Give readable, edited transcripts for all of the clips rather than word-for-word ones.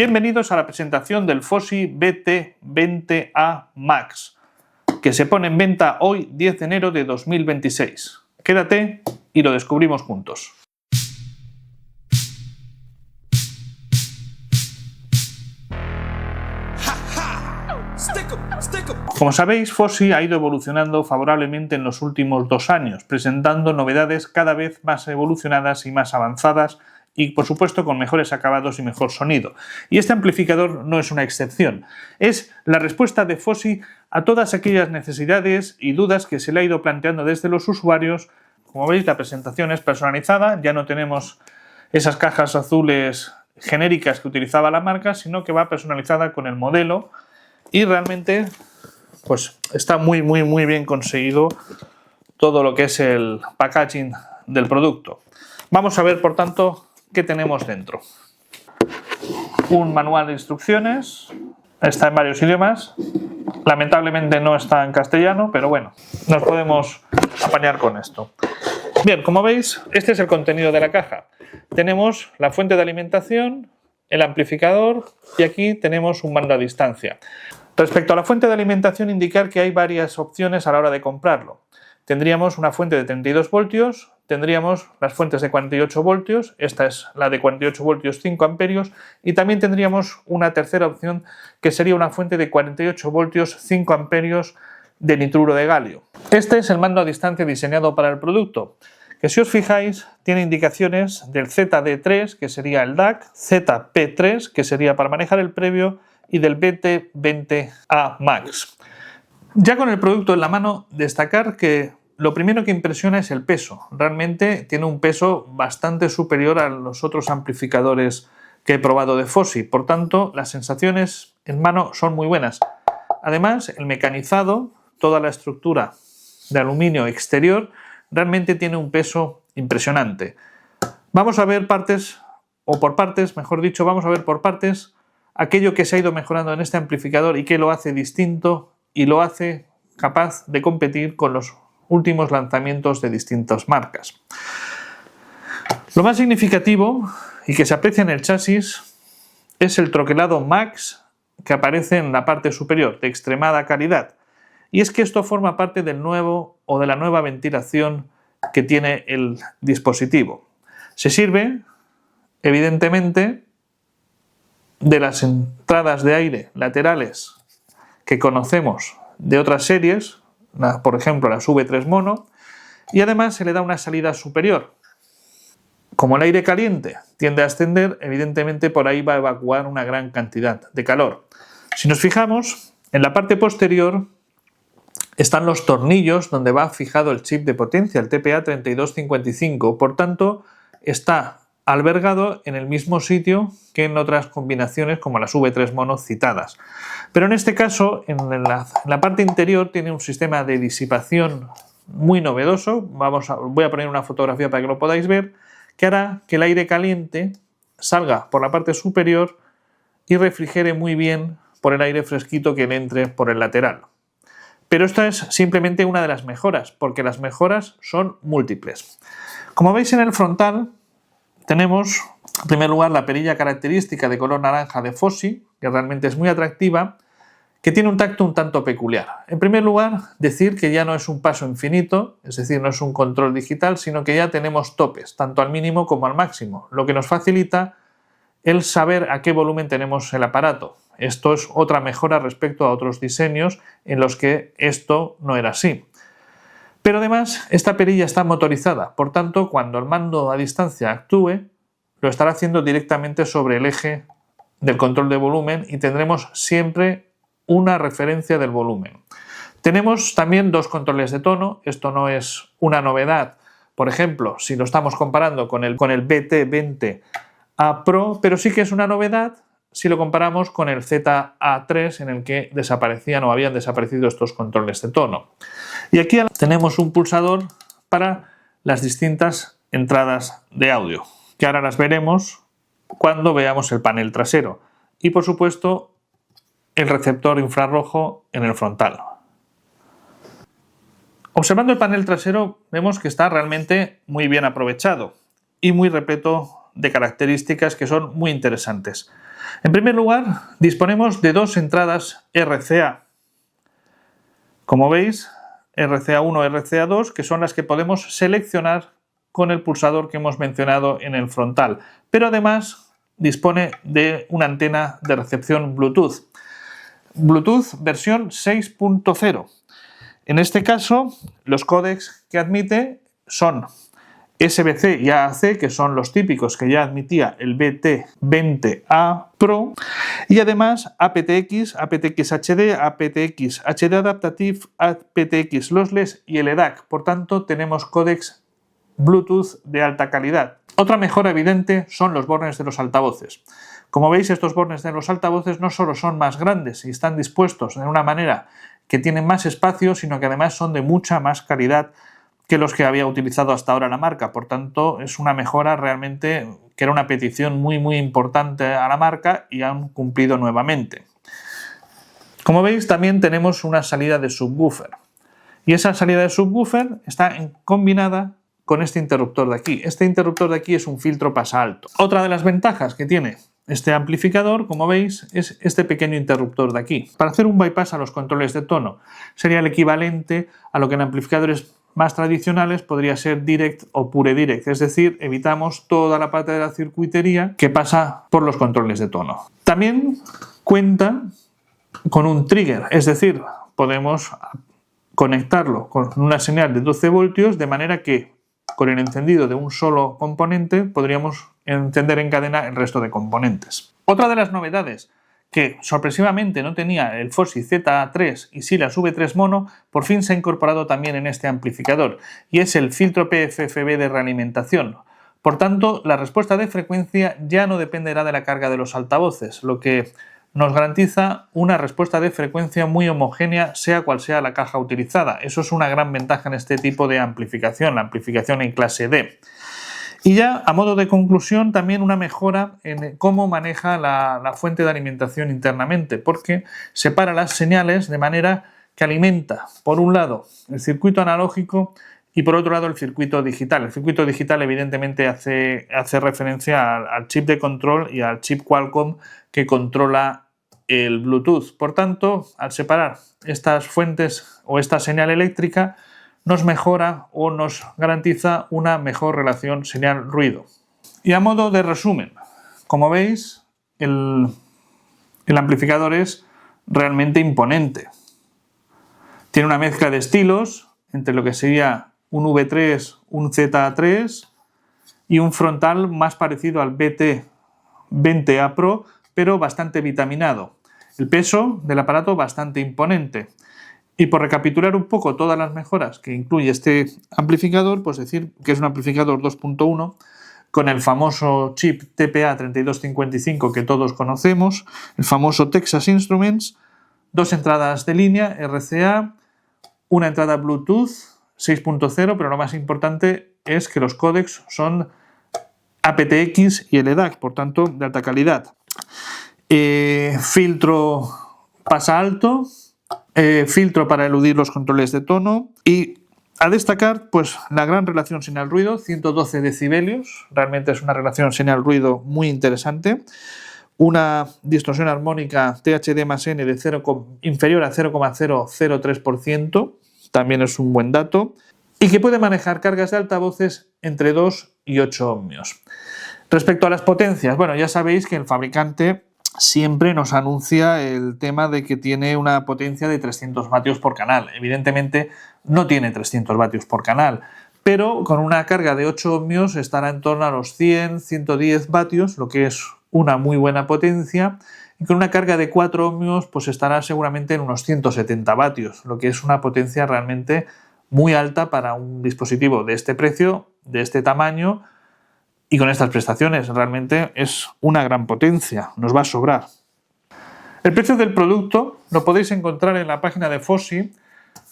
Bienvenidos a la presentación del FOSI BT20A Max, que se pone en venta hoy 10 de enero de 2026. Quédate y lo descubrimos juntos. Como sabéis, FOSI ha ido evolucionando favorablemente en los últimos 2 años, presentando novedades cada vez más evolucionadas y más avanzadas y, por supuesto, con mejores acabados y mejor sonido. Y este amplificador no es una excepción. Es la respuesta de FOSI a todas aquellas necesidades y dudas que se le ha ido planteando desde los usuarios. Como veis, la presentación es personalizada, ya no tenemos esas cajas azules genéricas que utilizaba la marca, sino que va personalizada con el modelo y realmente pues está muy bien conseguido todo lo que es el packaging del producto. Vamos a ver, por tanto, qué tenemos dentro. Un manual de instrucciones, está en varios idiomas, lamentablemente no está en castellano, pero bueno, nos podemos apañar con esto. Bien, como veis, este es el contenido de la caja. Tenemos la fuente de alimentación, el amplificador y aquí tenemos un mando a distancia. Respecto a la fuente de alimentación, indicar que hay varias opciones a la hora de comprarlo. Tendríamos una fuente de 32 voltios, tendríamos las fuentes de 48 voltios, esta es la de 48 voltios 5 amperios y también tendríamos una tercera opción que sería una fuente de 48 voltios 5 amperios de nitruro de galio. Este es el mando a distancia diseñado para el producto, que si os fijáis tiene indicaciones del ZD3, que sería el DAC, ZP3, que sería para manejar el previo, y del BT20A Max. Ya con el producto en la mano, destacar que lo primero que impresiona es el peso. Realmente tiene un peso bastante superior a los otros amplificadores que he probado de FOSI. Por tanto, las sensaciones en mano son muy buenas. Además, el mecanizado, toda la estructura de aluminio exterior, realmente tiene un peso impresionante. Vamos a ver aquello que se ha ido mejorando en este amplificador y que lo hace distinto y lo hace capaz de competir con los últimos lanzamientos de distintas marcas. Lo más significativo y que se aprecia en el chasis es el troquelado Max que aparece en la parte superior, de extremada calidad. Y es que esto forma parte del nuevo o de la nueva ventilación que tiene el dispositivo. Se sirve, evidentemente, de las entradas de aire laterales que conocemos de otras series, por ejemplo las V3 Mono, y además se le da una salida superior. Como el aire caliente tiende a ascender, evidentemente por ahí va a evacuar una gran cantidad de calor. Si nos fijamos, en la parte posterior están los tornillos donde va fijado el chip de potencia, el TPA3255, por tanto está albergado en el mismo sitio que en otras combinaciones como las V3 Mono citadas. Pero en este caso, en la parte interior tiene un sistema de disipación muy novedoso. Voy a poner una fotografía para que lo podáis ver, que hará que el aire caliente salga por la parte superior y refrigere muy bien por el aire fresquito que le entre por el lateral. Pero esta es simplemente una de las mejoras, porque las mejoras son múltiples. Como veis en el frontal, tenemos, en primer lugar, la perilla característica de color naranja de FOSI, que realmente es muy atractiva, que tiene un tacto un tanto peculiar. En primer lugar, decir que ya no es un paso infinito, es decir, no es un control digital, sino que ya tenemos topes, tanto al mínimo como al máximo, lo que nos facilita el saber a qué volumen tenemos el aparato. Esto es otra mejora respecto a otros diseños en los que esto no era así. Pero además, esta perilla está motorizada, por tanto, cuando el mando a distancia actúe, lo estará haciendo directamente sobre el eje del control de volumen y tendremos siempre una referencia del volumen. Tenemos también 2 controles de tono, esto no es una novedad, por ejemplo, si lo estamos comparando con el BT20A Pro, pero sí que es una novedad si lo comparamos con el ZA3 en el que desaparecían o habían desaparecido estos controles de tono. Y aquí tenemos un pulsador para las distintas entradas de audio, que ahora las veremos cuando veamos el panel trasero. Y por supuesto el receptor infrarrojo en el frontal. Observando el panel trasero vemos que está realmente muy bien aprovechado y muy repleto de características que son muy interesantes. En primer lugar, disponemos de dos entradas RCA. Como veis, RCA1 y RCA2, que son las que podemos seleccionar con el pulsador que hemos mencionado en el frontal. Pero además dispone de una antena de recepción Bluetooth. Bluetooth versión 6.0. En este caso, los códecs que admite son SBC y AAC, que son los típicos que ya admitía el BT20A Pro, y además aptX, aptX HD, aptX HD Adaptative, aptX Lossless y el EDAC. Por tanto, tenemos códecs Bluetooth de alta calidad. Otra mejora evidente son los bornes de los altavoces. Como veis, estos bornes de los altavoces no solo son más grandes y están dispuestos de una manera que tienen más espacio, sino que además son de mucha más calidad que los que había utilizado hasta ahora la marca. Por tanto, es una mejora realmente que era una petición muy importante a la marca y han cumplido nuevamente. Como veis, también tenemos una salida de subwoofer. Y esa salida de subwoofer está combinada con este interruptor de aquí. Este interruptor de aquí es un filtro pasa alto. Otra de las ventajas que tiene este amplificador, como veis, es este pequeño interruptor de aquí. Para hacer un bypass a los controles de tono sería el equivalente a lo que en amplificadores más tradicionales podría ser direct o pure direct, es decir, evitamos toda la parte de la circuitería que pasa por los controles de tono. También cuenta con un trigger, es decir, podemos conectarlo con una señal de 12 voltios de manera que con el encendido de un solo componente podríamos encender en cadena el resto de componentes. Otra de las novedades que sorpresivamente no tenía el FOSI ZA3 y sí las V3 mono, por fin se ha incorporado también en este amplificador, y es el filtro PFFB de realimentación. Por tanto, la respuesta de frecuencia ya no dependerá de la carga de los altavoces, lo que nos garantiza una respuesta de frecuencia muy homogénea, sea cual sea la caja utilizada. Eso es una gran ventaja en este tipo de amplificación, la amplificación en clase D. Y ya a modo de conclusión, también una mejora en cómo maneja la fuente de alimentación internamente, porque separa las señales de manera que alimenta, por un lado, el circuito analógico y por otro lado el circuito digital. El circuito digital evidentemente hace referencia al chip de control y al chip Qualcomm que controla el Bluetooth. Por tanto, al separar estas fuentes o esta señal eléctrica, nos mejora o nos garantiza una mejor relación señal-ruido. Y a modo de resumen, como veis, el amplificador es realmente imponente. Tiene una mezcla de estilos entre lo que sería un V3, un ZA3 y un frontal más parecido al BT20A Pro, pero bastante vitaminado. El peso del aparato bastante imponente. Y por recapitular un poco todas las mejoras que incluye este amplificador, pues decir que es un amplificador 2.1 con el famoso chip TPA3255 que todos conocemos, el famoso Texas Instruments, dos entradas de línea RCA, una entrada Bluetooth 6.0, pero lo más importante es que los códecs son aptX y el EDAC, por tanto de alta calidad. Filtro pasa alto, filtro para eludir los controles de tono y a destacar pues la gran relación señal-ruido, 112 decibelios, realmente es una relación señal-ruido muy interesante, una distorsión armónica THD más N de inferior a 0,003%, también es un buen dato, y que puede manejar cargas de altavoces entre 2 y 8 ohmios. Respecto a las potencias, bueno, ya sabéis que el fabricante siempre nos anuncia el tema de que tiene una potencia de 300 vatios por canal. Evidentemente no tiene 300 vatios por canal, pero con una carga de 8 ohmios estará en torno a los 100-110 vatios, lo que es una muy buena potencia, y con una carga de 4 ohmios pues estará seguramente en unos 170 vatios, lo que es una potencia realmente muy alta para un dispositivo de este precio, de este tamaño, y con estas prestaciones. Realmente es una gran potencia, nos va a sobrar. El precio del producto lo podéis encontrar en la página de FOSI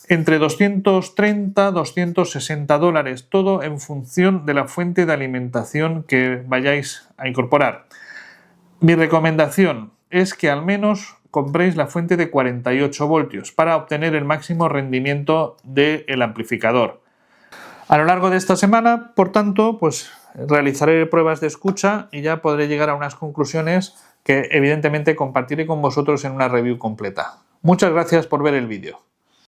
entre 230 y 260 dólares, todo en función de la fuente de alimentación que vayáis a incorporar. Mi recomendación es que al menos compréis la fuente de 48 voltios para obtener el máximo rendimiento del amplificador. A lo largo de esta semana, por tanto, pues realizaré pruebas de escucha y ya podré llegar a unas conclusiones que evidentemente compartiré con vosotros en una review completa. Muchas gracias por ver el vídeo.